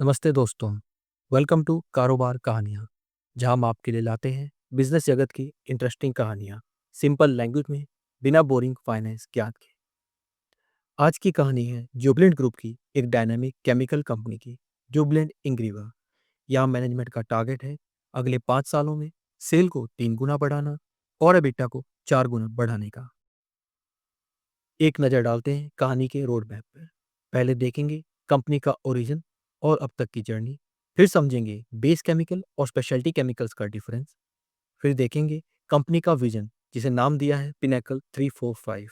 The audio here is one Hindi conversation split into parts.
नमस्ते दोस्तों। वेलकम टू कारोबार कहानियाँ, जहाँ हम आपके लिए लाते हैं बिजनेस जगत की इंटरेस्टिंग कहानियाँ सिंपल लैंग्वेज में, बिना बोरिंग फाइनेंस ज्ञान के। आज की कहानी है जुबलेंट ग्रुप की एक डायनामिक केमिकल कंपनी की, जुबलेंट इंग्रीवा। यहाँ मैनेजमेंट का टारगेट है अगले 5 सालों में सेल को 3 गुना बढ़ाना और एबिटा को 4 गुना बढ़ाने का। एक नज़र डालते हैं कहानी के रोड मैप पर। पहले देखेंगे कंपनी का ओरिजिन और अब तक की जर्नी। फिर समझेंगे बेस केमिकल और स्पेशलिटी केमिकल्स का डिफरेंस। फिर देखेंगे कंपनी का विजन, जिसे नाम दिया है पिनेकल 345।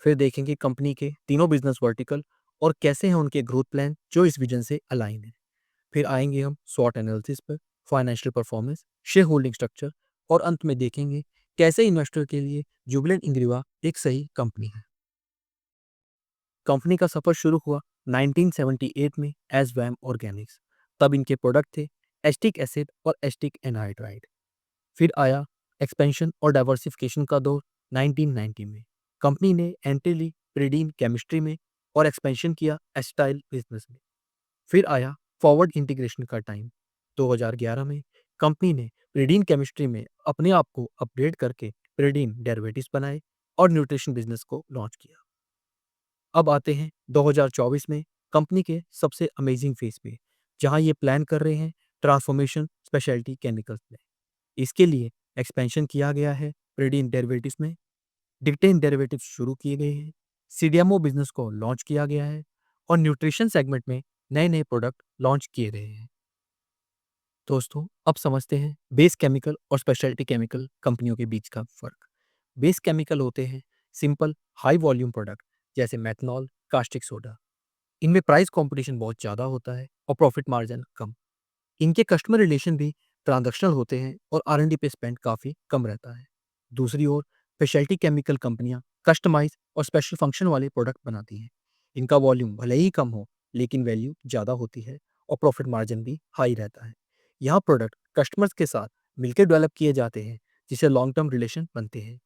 फिर देखेंगे कंपनी के तीनों बिजनेस वर्टिकल और कैसे हैं उनके ग्रोथ प्लान जो इस विजन से अलाइन है। फिर आएंगे हम स्वॉट एनालिसिस पर, financial performance, share holding structure और अंत में देखेंगे कैसे इन्वेस्टर के लिए जुबलेंट इंग्रीवा एक सही कंपनी है। कंपनी का सफर शुरू हुआ 1978 में एज वैम ऑर्गेनिक्स। तब इनके प्रोडक्ट थे एस्टिक एसिड और एस्टिक एनहाइड्राइड। फिर आया एक्सपेंशन और डाइवर्सिफिकेशन का दौर 1990 में। कंपनी ने एंट्री ली प्रिडीन केमिस्ट्री में और एक्सपेंशन किया एस्टाइल बिजनेस में। फिर आया फॉरवर्ड इंटीग्रेशन का टाइम। 2011 में कंपनी ने प्रिडीन केमिस्ट्री में अपने आप को अपग्रेड करके प्रिडीन डेरिवेटिव्स बनाए और न्यूट्रिशन बिजनेस को लॉन्च किया। अब आते हैं 2024 में कंपनी के सबसे अमेजिंग फेज पे, जहां ये प्लान कर रहे हैं ट्रांसफॉर्मेशन स्पेशलिटी केमिकल्स में। इसके लिए एक्सपेंशन किया गया है प्रिडीन डेरिवेटिव्स में, डिक्टेन डेरिवेटिव्स शुरू किए गए हैं, सीडीएमओ बिजनेस को लॉन्च किया गया है और न्यूट्रिशन सेगमेंट में नए नए प्रोडक्ट लॉन्च किए गए हैं। दोस्तों, अब समझते हैं बेस केमिकल और स्पेशलिटी केमिकल कंपनियों के बीच का फर्क। बेस केमिकल होते हैं सिंपल हाई वॉल्यूम प्रोडक्ट, जैसे मेथनॉल, कास्टिक सोडा। इनमें प्राइस कंपटीशन बहुत ज़्यादा होता है और प्रॉफिट मार्जिन कम। इनके कस्टमर रिलेशन भी ट्रांजैक्शनल होते हैं और आर&डी पे स्पेंड काफ़ी कम रहता है। दूसरी ओर स्पेशलिटी केमिकल कंपनियां कस्टमाइज और स्पेशल फंक्शन वाले प्रोडक्ट बनाती हैं। इनका वॉल्यूम भले ही कम हो, लेकिन वैल्यू ज़्यादा होती है और प्रॉफिट मार्जिन भी हाई रहता है। यहाँ प्रोडक्ट कस्टमर्स के साथ मिलकर डेवलप किए जाते हैं, जिससे लॉन्ग टर्म रिलेशन बनते हैं।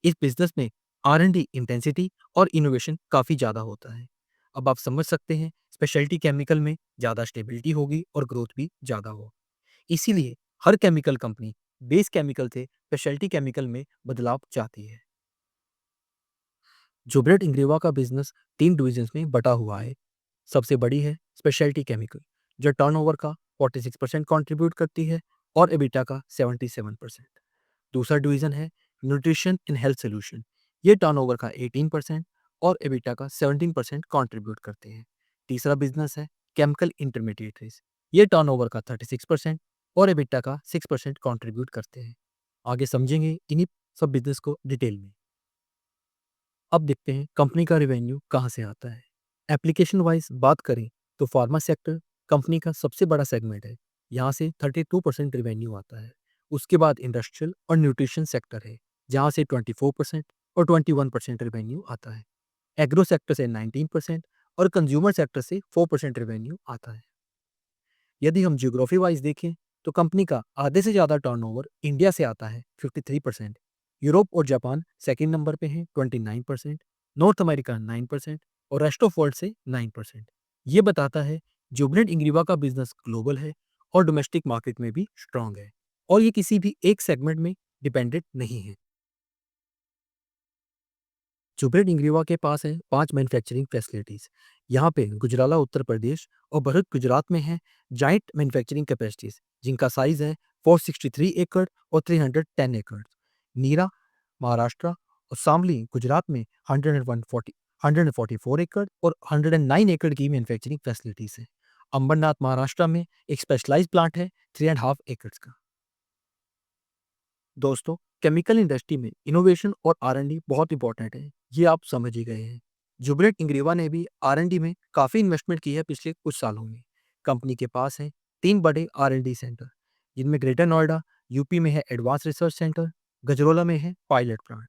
इस बिजनेस में आर&डी इंटेंसिटी और इनोवेशन काफ़ी ज़्यादा होता है। अब आप समझ सकते हैं स्पेशलिटी केमिकल में ज़्यादा स्टेबिलिटी होगी और ग्रोथ भी ज़्यादा हो। इसीलिए हर केमिकल कंपनी बेस केमिकल से स्पेशलिटी केमिकल में बदलाव चाहती है। जुबरेट इंग्रेवा का बिजनेस 3 डिविजन्स में बटा हुआ है। सबसे बड़ी है स्पेशलिटी केमिकल, जो टर्नओवर का 46% कंट्रीब्यूट करती है और एबिटा का 77%। दूसरा डिवीजन है न्यूट्रिशन इन हेल्थ सोल्यूशन। ये टर्नओवर का 18% और एबिटा का 17% कंट्रीब्यूट करते हैं। तीसरा बिजनेस है केमिकल इंटरमीडिएटरीज। ये टर्नओवर का 36% और एबिटा का 6% कंट्रीब्यूट करते हैं। आगे समझेंगे इन्हीं सब बिजनेस को डिटेल में। अब देखते हैं कंपनी का रेवेन्यू कहाँ से आता है। एप्लीकेशन वाइज बात करें तो फार्मा सेक्टर कंपनी का सबसे बड़ा सेगमेंट है। यहाँ से 32% रेवेन्यू आता है। उसके बाद इंडस्ट्रियल और न्यूट्रिशन सेक्टर है, जहाँ से 24% और 21% रेवेन्यू आता है। एग्रो सेक्टर से 19% और कंज्यूमर सेक्टर से 4% रेवेन्यू आता है। यदि हम ज्योग्राफी वाइज देखें तो कंपनी का आधे से ज़्यादा टर्नओवर इंडिया से आता है 53%। यूरोप और जापान सेकंड नंबर पे हैं 29%, नॉर्थ अमेरिका 9% और रेस्ट ऑफ वर्ल्ड से 9%। ये बताता है जुबलेंट इंग्रीवा का बिजनेस ग्लोबल है और डोमेस्टिक मार्केट में भी स्ट्रांग है और ये किसी भी एक सेगमेंट में डिपेंडेंट नहीं है। जुबरेट इंग्रीवा के पास है 5 मैन्युफैक्चरिंग फैसिलिटीज़। यहाँ पे गुजराला उत्तर प्रदेश और भरूच गुजरात में है जाइंट मैन्युफैक्चरिंग कैपेसिटीज़, जिनका साइज़ है 463 एकड़ और 310 एकड़। नीरा महाराष्ट्र और शामली गुजरात में 144 एकड़ और 109 एकड़ की मैन्युफैक्चरिंग फैसिलिटीज़ है। अंबरनाथ महाराष्ट्र में एक स्पेशलाइज्ड प्लांट है 3.5 एकड़ का। दोस्तों, केमिकल इंडस्ट्री में इनोवेशन और आर&डी बहुत इंपॉर्टेंट है, ये आप समझ ही गए हैं। जुबलेंट इंग्रेवा ने भी आर&डी में काफ़ी इन्वेस्टमेंट की है पिछले कुछ सालों में। कंपनी के पास है 3 बड़े आर&डी सेंटर, जिनमें ग्रेटर नोएडा यूपी में है एडवांस रिसर्च सेंटर, गजरोला में है पायलट प्लांट।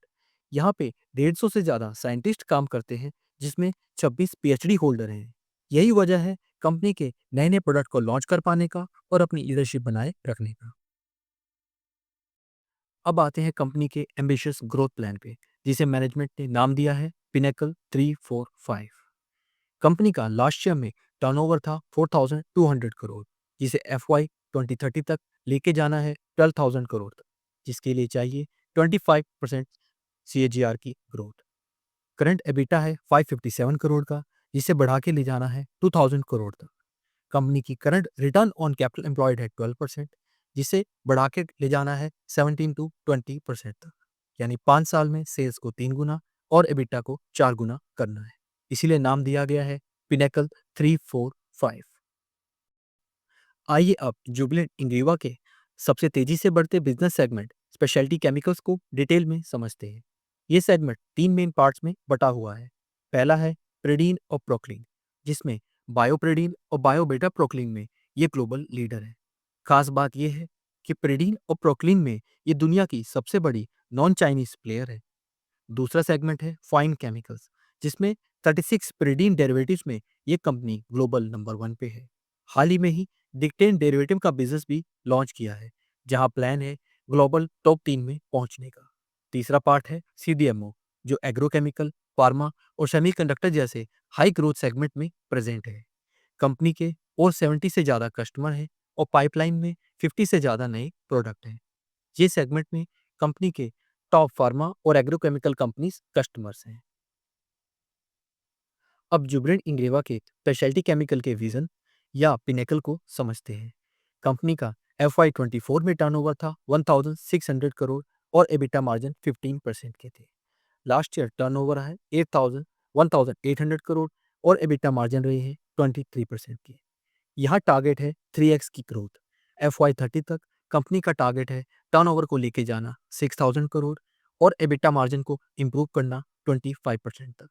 यहाँ पे 150 से ज़्यादा साइंटिस्ट काम करते हैं, जिसमें 26 पीएचडी होल्डर हैं। यही वजह है कंपनी के नए नए प्रोडक्ट को लॉन्च कर पाने का और अपनी लीडरशिप बनाए रखने का। अब आते हैं कंपनी के एम्बिशियस ग्रोथ प्लान पे, जिसे मैनेजमेंट ने नाम दिया है पिनेकल 345। कंपनी का लास्ट ईयर में टर्नओवर था 4,200 करोड़, जिसे FY 2030 तक लेके जाना है 12,000 करोड़ तक, जिसके लिए चाहिए 25% CAGR की ग्रोथ। करंट एबिटा है 557 करोड़ का, जिसे बढ़ा के ले जाना है 2,000 करोड़ तक। कंपनी की current return on capital employed है 12%, जिसे बढ़ा के ले जाना है 17 to 20% तक। यानी 5 साल में सेल्स को 3 गुना और एबिटा को 4 गुना करना है। इसीलिए नाम दिया गया है पिनेकल 345। आइए अब जुबिलेंट इंग्रीवा के सबसे तेजी से बढ़ते बिजनेस सेगमेंट स्पेशलिटी केमिकल्स को डिटेल में समझते हैं। ये सेगमेंट 3 मेन पार्ट्स में बटा हुआ है। पहला है प्रिडीन और प्रोक्लीन, जिसमें बायोप्रिडीन और बायोबेटा प्रोक्लीन में ये ग्लोबल लीडर है। खास बात यह है कि प्रिडीन और प्रोक्लीन में ये दुनिया की सबसे बड़ी नॉन चाइनीज प्लेयर है। दूसरा सेगमेंट है फाइन केमिकल्स, जिसमें 36 प्रिडीन डेरिवेटिव्स में ये कंपनी ग्लोबल नंबर 1 पे है। हाल ही में ही डिक्टेन डेरिवेटिव का बिजनेस भी लॉन्च किया है, जहां प्लान है ग्लोबल टॉप 3 में पहुंचने का। तीसरा पार्ट है CDMO, जो एग्रोकेमिकल, फार्मा और सेमीकंडक्टर जैसे हाई ग्रोथ सेगमेंट में प्रेजेंट है। कंपनी के और 70 से ज़्यादा कस्टमर हैं और पाइपलाइन में 50 से ज़्यादा नए प्रोडक्ट हैं। ये सेगमेंट में कंपनी के टॉप फार्मा और एग्रोकेमिकल कंपनीज कस्टमर्स हैं। अब जुबिलेंट इंग्रेवा के स्पेशलिटी केमिकल के विजन या पिनेकल को समझते हैं। कंपनी का FY 24 में टर्नओवर था 1,600 करोड़ और एबिटा मार्जिन 15% के थे। लास्ट ईयर टर्नओवर है 1,800 करोड़ और एबिटा मार्जिन रही है 23% की। यहाँ टारगेट है 3x की ग्रोथ। FY 30 तक कंपनी का टारगेट है टर्नओवर को लेके जाना 6,000 करोड़ और एबिटा मार्जिन को इम्प्रूव करना 25% तक।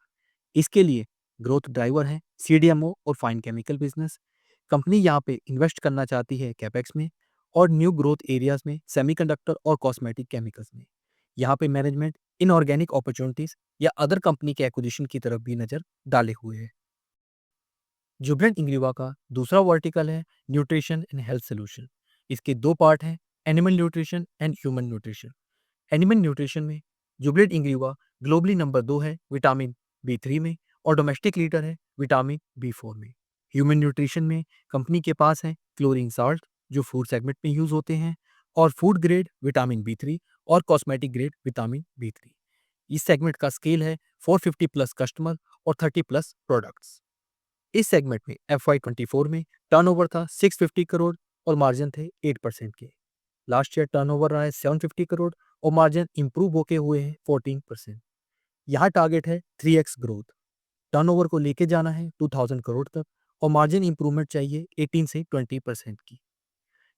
इसके लिए ग्रोथ ड्राइवर है CDMO और फाइन केमिकल बिजनेस। कंपनी यहाँ पे इन्वेस्ट करना चाहती है कैपेक्स में और न्यू ग्रोथ एरियाज में सेमीकंडक्टर और कॉस्मेटिक केमिकल्स में। यहाँ पे मैनेजमेंट इनऑर्गेनिक अपॉर्चुनिटीज या अदर कंपनी के एक्विजिशन की तरफ भी नजर डाले हुए है। जुबिलेंट इंग्रीवा का दूसरा वर्टिकल है न्यूट्रिशन एंड हेल्थ सोल्यूशन। इसके दो पार्ट हैं, animal nutrition and human nutrition. Animal nutrition में जुबिलेंट इंग्रीवा ग्लोबली नंबर 2 है विटामिन B3 में और डोमेस्टिक लीडर है विटामिन B4 में। ह्यूमन न्यूट्रिशन में कंपनी के पास है क्लोरीन साल्ट, जो फूड सेगमेंट में यूज होते हैं, और फूड ग्रेड विटामिन B3 और कॉस्मेटिक ग्रेड विटामिन B3। इस सेगमेंट का स्केल है 450 प्लस कस्टमर और 30 प्लस प्रोडक्ट्स। इस सेगमेंट में FY 24 में टर्नओवर था 650 करोड़ और मार्जिन थे 8% के। लास्ट ईयर टर्नओवर रहा है 750 करोड़ और मार्जिन इंप्रूव होके हुए हैं 14%। यहाँ टारगेट है 3x ग्रोथ। टर्नओवर को लेके जाना है 2,000 करोड़ तक और मार्जिन इंप्रूवमेंट चाहिए 18 से 20% की।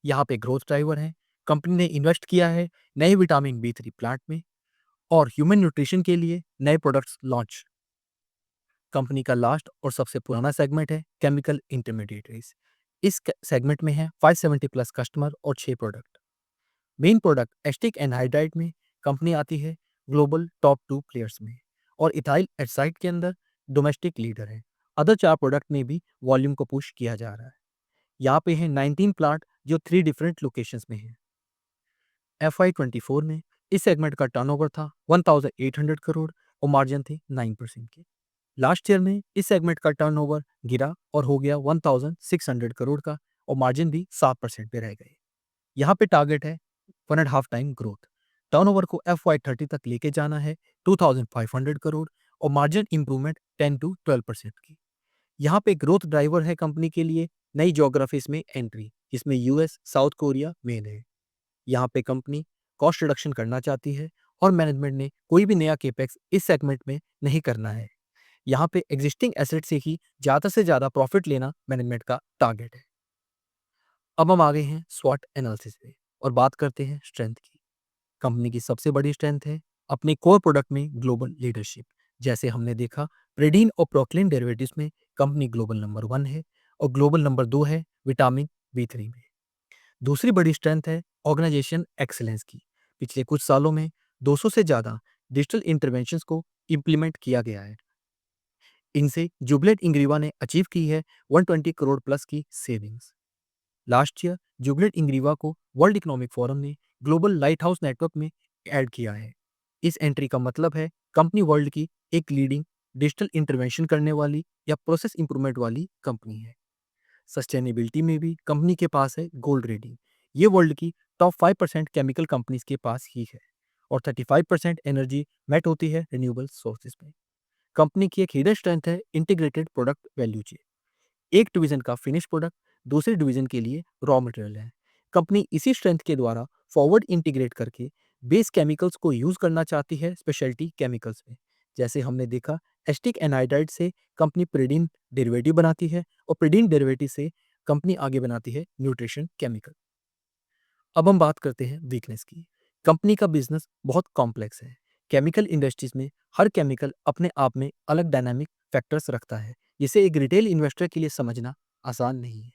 यहाँ पे ग्रोथ ड्राइवर है, कंपनी ने इन्वेस्ट किया है नए विटामिन B3 प्लांट में और ह्यूमन न्यूट्रिशन के लिए नए प्रोडक्ट्स लॉन्च। कंपनी का लास्ट और सबसे पुराना सेगमेंट है केमिकल इंटरमीडिएटरीज। इस सेगमेंट में है 570 प्लस कस्टमर और 6 product. Main product asterisk anhydride में कंपनी आती है ग्लोबल टॉप 2 प्लेयर्स में और इथाइल एसाइड के अंदर डोमेस्टिक लीडर है। अदर 4 प्रोडक्ट में भी वॉल्यूम को पुश किया जा रहा है। यहाँ पे है 19 प्लांट जो 3 डिफरेंट लोकेशंस में है। FY 24 में इस सेगमेंट का टर्नओवर था 1,800 करोड़ और मार्जिन थे 9% के। लास्ट ईयर में इस सेगमेंट का टर्नओवर गिरा और हो गया 1,600 करोड़ का और मार्जिन भी 7% पे रह गए। यहाँ पे टारगेट है 1.5 टाइम ग्रोथ। टर्नओवर को FY 30 तक लेके जाना है 2,500 करोड़ और मार्जिन इंप्रूवमेंट 10 to 12% की। यहाँ पे ग्रोथ ड्राइवर है कंपनी के लिए नई ज्योग्राफीज में एंट्री, जिसमें US, साउथ कोरिया मेन है। यहाँ पे कंपनी कॉस्ट रिडक्शन करना चाहती है और मैनेजमेंट ने कोई भी नया केपेक्स इस सेगमेंट में नहीं करना है। यहाँ पे एग्जिस्टिंग एसेट से ही ज़्यादा से ज़्यादा प्रॉफिट लेना मैनेजमेंट का टारगेट है। अब हम आ गए हैं स्वॉट एनालिसिस पे और बात करते हैं स्ट्रेंथ की। कंपनी की सबसे बड़ी स्ट्रेंथ है अपने कोर प्रोडक्ट में ग्लोबल लीडरशिप। जैसे हमने देखा प्रेडीन और प्रोक्लिन डेरिवेटिव्स में कंपनी ग्लोबल नंबर 1 है और ग्लोबल नंबर 2 है विटामिन B3 में। दूसरी बड़ी स्ट्रेंथ है ऑर्गेनाइजेशन एक्सीलेंस की। पिछले कुछ सालों में 200 से ज़्यादा डिजिटल इंटरवेंशंस को इम्प्लीमेंट किया गया है। इनसे जुबिलेंट इंग्रीवा ने अचीव की है 120 करोड़ प्लस की सेविंग्स। लास्ट ईयर जुबिलेंट इंग्रीवा को वर्ल्ड इकोनॉमिक फोरम ने ग्लोबल लाइट हाउस नेटवर्क में ऐड किया है। इस एंट्री का मतलब है कंपनी वर्ल्ड की एक लीडिंग डिजिटल इंटरवेंशन करने वाली या प्रोसेस इंप्रूवमेंट वाली कंपनी है। सस्टेनेबिलिटी में भी कंपनी के पास है गोल्ड रेटिंग। ये वर्ल्ड की टॉप 5% केमिकल कंपनीज के पास ही है और 35% एनर्जी मेट होती है रिन्यूएबल सोर्सेज में। कंपनी की एक हिडन स्ट्रेंथ है इंटीग्रेटेड प्रोडक्ट वैल्यू चेन। एक डिवीजन का फिनिश प्रोडक्ट दूसरे डिवीजन के लिए रॉ मटेरियल है। कंपनी इसी स्ट्रेंथ के द्वारा फॉरवर्ड इंटीग्रेट करके बेस केमिकल्स को यूज करना चाहती है स्पेशलिटी केमिकल्स में। जैसे हमने देखा, एस्टिक एनाइड्राइड से कंपनी प्रिडीन डेरिवेटिव बनाती है और प्रिडीन डेरिवेटिव से कंपनी आगे बनाती है न्यूट्रिशन केमिकल। अब हम बात करते हैं वीकनेस की। कंपनी का बिजनेस बहुत कॉम्प्लेक्स है। केमिकल इंडस्ट्रीज में हर केमिकल अपने आप में अलग डायनामिक फैक्टर्स रखता है, जिसे एक रिटेल इन्वेस्टर के लिए समझना आसान नहीं है।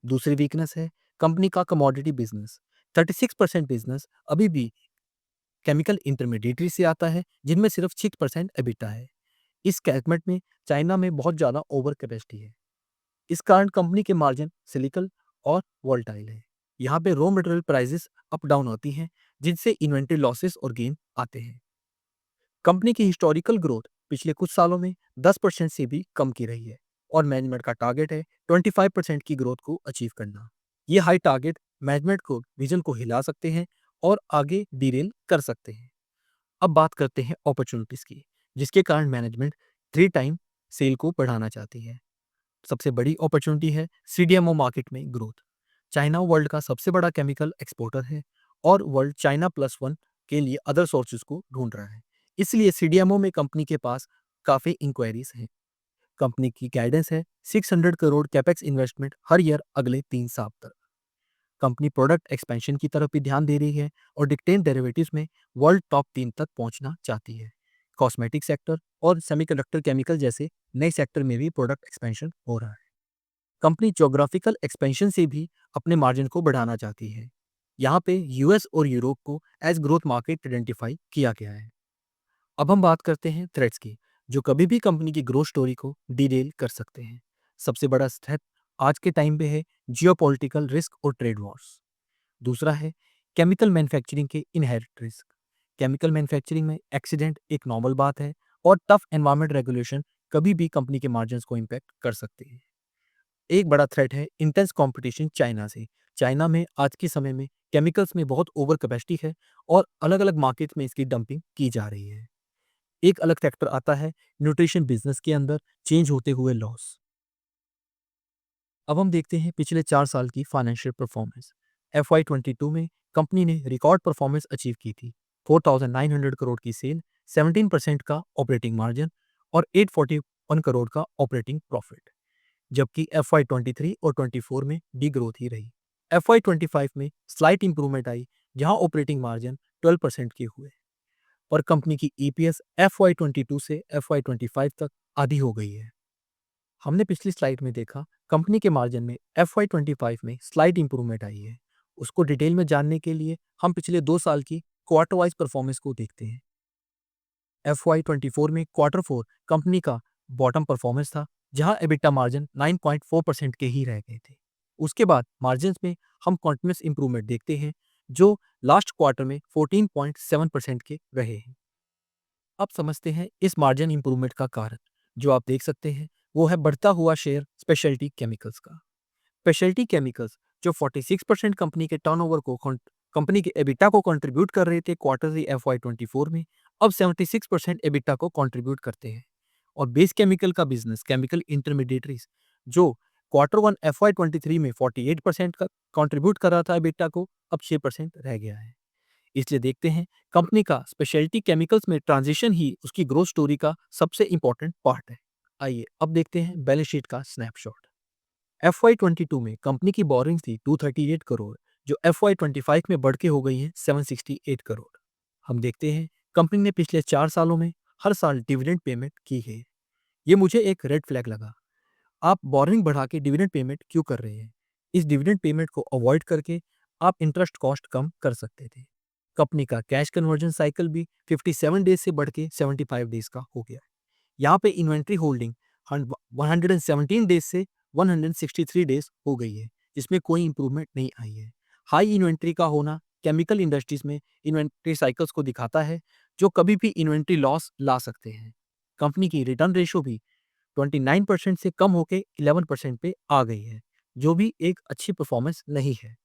दूसरी वीकनेस है कंपनी का कमोडिटी बिजनेस। 36% बिजनेस अभी भी केमिकल इंटरमीडिएटरी से आता है, जिनमें सिर्फ 6% एबिटा है। इस सेगमेंट में चाइना में बहुत ज़्यादा ओवर कैपेसिटी है। इस कारण कंपनी के मार्जिन सिलिकल और वोलेटाइल है। यहाँ पे raw material prices up down होती हैं, जिनसे इन्वेंट्री लॉसेस और गेन आते हैं। कंपनी की हिस्टोरिकल ग्रोथ पिछले कुछ सालों में 10% से भी कम की रही है और मैनेजमेंट का टारगेट है 25% की ग्रोथ को अचीव करना। ये हाई टारगेट मैनेजमेंट को विजन को हिला सकते हैं और आगे डीरेल कर सकते हैं। अब बात करते हैं अपॉर्चुनिटीज की, जिसके कारण मैनेजमेंट 3 टाइम सेल को बढ़ाना चाहती है। सबसे बड़ी अपॉर्चुनिटी है सीडीएमओ मार्केट में ग्रोथ। चाइना वर्ल्ड का सबसे बड़ा केमिकल एक्सपोर्टर है और वर्ल्ड चाइना +1 के लिए अदर सोर्सेज को ढूंढ रहा है। इसलिए सीडीएमओ में कंपनी के पास काफ़ी इंक्वायरीज हैं। कंपनी की गाइडेंस है 600 करोड़ कैपेक्स इन्वेस्टमेंट हर ईयर अगले 3 साल तक। कंपनी प्रोडक्ट एक्सपेंशन की तरफ भी ध्यान दे रही है और डिक्टेन डेरिवेटिव्स में वर्ल्ड टॉप 3 तक पहुंचना चाहती है। कॉस्मेटिक सेक्टर और सेमीकंडक्टर केमिकल जैसे नए सेक्टर में भी प्रोडक्ट एक्सपेंशन हो रहा है। कंपनी ज्योग्राफिकल एक्सपेंशन से भी अपने मार्जिन को बढ़ाना चाहती है। यहाँ पे यूएस और यूरोप को एज ग्रोथ मार्केट आइडेंटिफाई किया गया है। अब हम बात करते हैं थ्रेट्स की, जो कभी भी कंपनी की ग्रोथ स्टोरी को डिरेल कर सकते हैं। सबसे बड़ा थ्रेट आज के टाइम पे है जियोपॉलिटिकल रिस्क और ट्रेड वॉर्स। दूसरा है केमिकल मैन्युफैक्चरिंग के इनहेरिट रिस्क। केमिकल मैन्युफैक्चरिंग में एक्सीडेंट एक नॉर्मल बात है और टफ एनवायरमेंट रेगुलेशन कभी भी कंपनी के मार्जिन्स को इम्पैक्ट कर सकते हैं। एक बड़ा थ्रेट है इंटेंस कंपटीशन चाइना से। चाइना में आज के समय में केमिकल्स में बहुत ओवर कैपेसिटी है और अलग अलग मार्केट में इसकी डंपिंग की जा रही है। एक अलग फैक्टर आता है न्यूट्रिशन बिजनेस के अंदर चेंज होते हुए लॉस। अब हम देखते हैं पिछले 4 साल की फाइनेंशियल परफॉर्मेंस। FY22 में कंपनी ने रिकॉर्ड परफॉर्मेंस अचीव की थी। 4,900 करोड़ की सेल, 17% का ऑपरेटिंग मार्जिन और 841 करोड़ का ऑपरेटिंग प्रॉफिट। जबकि FY23 और 24 में डी ग्रोथ ही रही। FY25 में स्लाइट इंप्रूवमेंट आई, जहां ऑपरेटिंग मार्जिन 12% के हुए। पर कंपनी की ईपीएस FY22 से FY25 तक आधी हो गई है। हमने पिछली स्लाइड में देखा कंपनी के मार्जिन में FY25 में स्लाइट इंप्रूवमेंट आई है। उसको डिटेल में जानने के लिए हम पिछले 2 साल की क्वार्टर वाइज परफॉर्मेंस को देखते हैं। FY24 में Q4 कंपनी का बॉटम परफॉर्मेंस था, जहां एबिटा मार्जिन 9.4% के ही रह गए थे। उसके बाद मार्जिन्स में हम कॉन्टिन्यूस इंप्रूवमेंट देखते हैं, जो लास्ट क्वार्टर में 14.7% के रहे हैं। अब समझते हैं इस मार्जिन इंप्रूवमेंट का कारण। जो आप देख सकते हैं वो है बढ़ता हुआ शेयर स्पेशलिटी केमिकल्स का। स्पेशलिटी केमिकल्स जो 46% कंपनी के टर्नओवर को कंपनी के एबिटा को कंट्रीब्यूट कर रहे थे Q3 FY24 में, अब 76% एबिटा को कंट्रीब्यूट करते हैं। और बेस केमिकल का बिजनेस केमिकल इंटरमीडिएटरीज जो Q1 FY23 में 48% का कंट्रीब्यूट कर रहा था एबिटा को, अब 6% रह गया है। इसलिए देखते हैं कंपनी का स्पेशलिटी केमिकल्स में ट्रांजिशन ही उसकी ग्रोथ स्टोरी का सबसे इंपॉर्टेंट पार्ट है। आइए अब देखते हैं बैलेंस शीट का स्नैपशॉट। FY22 में कंपनी की बोरिंग्स थी 238 करोड़, जो FY25 में बढ़ के हो गई है 768 करोड़। हम देखते हैं कंपनी ने पिछले 4 सालों में हर साल डिविडेंड पेमेंट की है। ये मुझे एक रेड फ्लैग लगा। आप बोरिंग बढ़ा के डिविडेंड पेमेंट क्यों कर रहे हैं? इस डिविडेंड पेमेंट को अवॉइड करके आप इंटरेस्ट कॉस्ट कम कर सकते थे। कंपनी का कैश कन्वर्जन साइकिल भी 57 डेज से बढ़ के 75 डेज का हो गया। यहाँ पे इन्वेंट्री होल्डिंग 117 डेज से 163 डेज हो गई है, जिसमें कोई इंप्रूवमेंट नहीं आई है। हाई इन्वेंट्री का होना केमिकल इंडस्ट्रीज में इन्वेंट्री साइकिल्स को दिखाता है, जो कभी भी इन्वेंट्री लॉस ला सकते हैं। कंपनी की रिटर्न रेशो भी 29% से कम होकर 11% पे आ गई है, जो भी एक अच्छी परफॉर्मेंस नहीं है।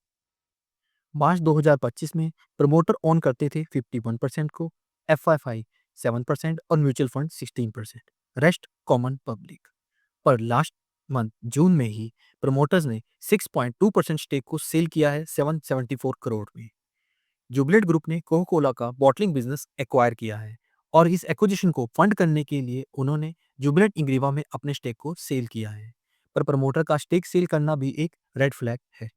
मार्च 2025 में प्रमोटर ओन करते थे 51% को, एफआईआई 7% और mutual fund 16%, rest common public. पर लास्ट मंथ जून में ही प्रमोटर्स ने 6.2% स्टेक को सेल किया है 774 करोड़ में। जुबिलेंट ग्रुप ने कोका कोला का बॉटलिंग बिजनेस एक्वायर किया है और इस एक्विजिशन को फंड करने के लिए उन्होंने जुबिलेंट इंग्रीवा में अपने स्टेक को सेल किया है। पर प्रमोटर का स्टेक सेल करना भी एक रेड फ्लैग है।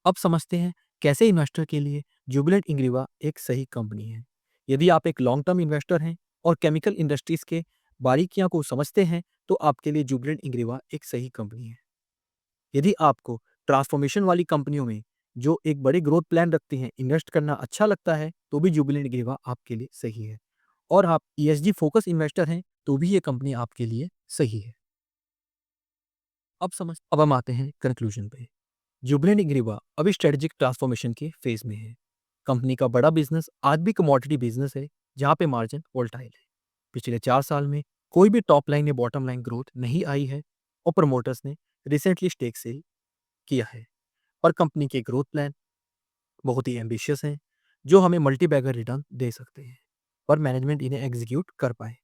अब समझते हैं कैसे इन्वेस्टर के लिए जुबिलेंट इंग्रीवा एक सही कंपनी है। यदि आप एक लॉन्ग टर्म इन्वेस्टर हैं और केमिकल इंडस्ट्रीज के बारीकियों को समझते हैं तो आपके लिए जुबिलेंट इंग्रीवा एक सही कंपनी है। यदि आपको ट्रांसफॉर्मेशन वाली कंपनियों में जो एक बड़े ग्रोथ प्लान रखती हैं इन्वेस्ट करना अच्छा लगता है तो भी जुबिलेंट इंग्रीवा आपके लिए सही है। और आप ईएसजी फोकस इन्वेस्टर हैं तो भी ये कंपनी आपके लिए सही है। अब हम आते हैं कंक्लूजन पे। जुबिलेंट इंग्रीवा अभी स्ट्रेटेजिक ट्रांसफॉर्मेशन के फेज में है। कंपनी का बड़ा बिजनेस आज भी कमोडिटी बिजनेस है जहाँ पे मार्जिन वोल्टाइल है। पिछले 4 साल में कोई भी टॉप लाइन या बॉटम लाइन ग्रोथ नहीं आई है और प्रमोटर्स ने रिसेंटली स्टेक सेल किया है। और कंपनी के ग्रोथ प्लान बहुत ही एम्बिशियस हैं जो हमें मल्टी बैगर रिटर्न दे सकते हैं, पर मैनेजमेंट इन्हें एग्जीक्यूट कर पाए।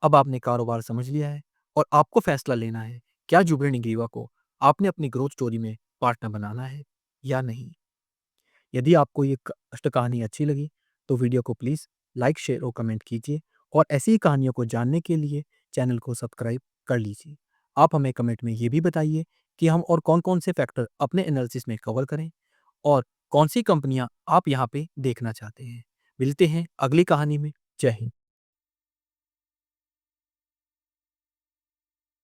अब आपने कारोबार समझ लिया है और आपको फैसला लेना है क्या जुबिलेंट इंग्रीवा को आपने अपनी ग्रोथ स्टोरी में पार्टनर बनाना है या नहीं। यदि आपको ये कष्ट कहानी अच्छी लगी तो वीडियो को प्लीज़ लाइक शेयर और कमेंट कीजिए और ऐसी ही कहानियों को जानने के लिए चैनल को सब्सक्राइब कर लीजिए। आप हमें कमेंट में ये भी बताइए कि हम और कौन-कौन से फैक्टर अपने एनालिसिस में कवर करें और कौन सी कंपनियां आप यहाँ पे देखना चाहते हैं। मिलते हैं अगली कहानी में। जय हिंद।